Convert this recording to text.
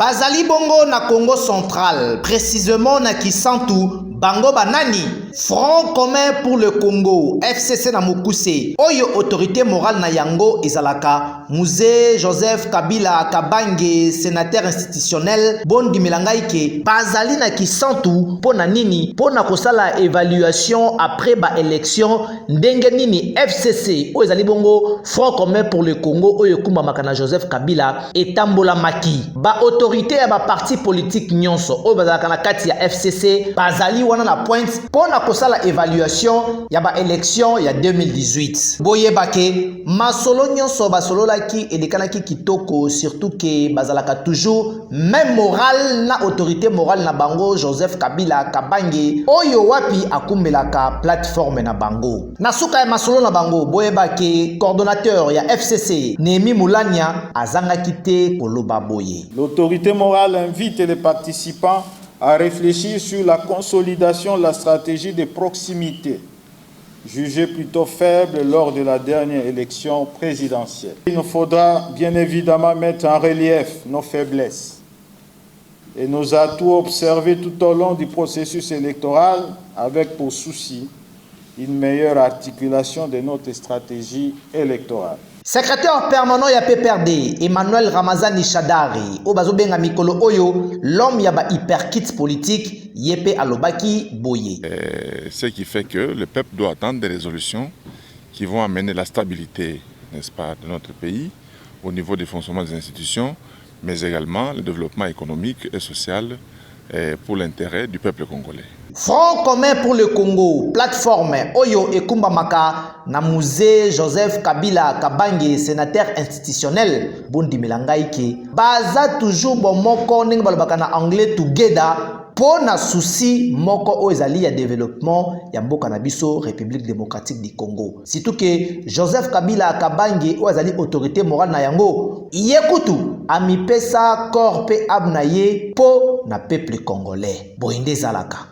Bazali bongo na Congo central, précisément na Kisantu, bango banani. Front commun pour le Congo, FCC na Mukuse, oyo autorité morale na yango ezalaka, Musée Joseph Kabila Kabange, sénateur institutionnel, Bondi Milangaike, bazali na Kisantu, pona nini, pona kosala évaluation après ba élection, ndenge nini FCC, oyo ezali bongo, Front commun pour le Congo, oyo kumba makana Joseph Kabila, etambola maki, ba autorité ya ba parti politique nyonso, oyo bazalaka na kati ya FCC, bazali wana na pointe, pona kosala évaluation ya ba élection ya 2018. Boyebake masolo nyonso basololaki elekanaki kitoko, surtout que bazalaka toujours même moral na autorité morale na bango Joseph Kabila Kabange oyo wapi akumbelaka plateforme na bango. Na suka ya masolo na bango boyebake coordonnateur ya FCC Nemi Moulania azangaki te koloba boye. L'autorité morale invite les participants à réfléchir sur la consolidation de la stratégie de proximité, jugée plutôt faible lors de la dernière élection présidentielle. Il nous faudra bien évidemment mettre en relief nos faiblesses et nos atouts observés tout au long du processus électoral avec pour souci une meilleure articulation de notre stratégie électorale. Secrétaire permanent ya PPRD, Emmanuel Ramazani Shadari, Obazobenga Mikolo Oyo, l'homme yaba hyperkit politique, Yepe Alobaki Boye. Ce qui fait que le peuple doit attendre des résolutions qui vont amener la stabilité, n'est-ce pas, de notre pays, au niveau du fonctionnement des institutions, mais également le développement économique et social pour l'intérêt du peuple congolais. Front commun pour le Congo, plateforme Oyo Ekumba Maka, na Musée Joseph Kabila Kabange, sénateur institutionnel, Bondi Milangaike, baza toujours bon moko ning balobaka na anglais together, pour na souci moko oezali ya développement ya mboka na biso République démocratique du Congo. Surtout que Joseph Kabila Kabange oezali autorité morale na yango, yekutu amipesa corps pe abnaye po na peuple congolais. Boinde zalaka.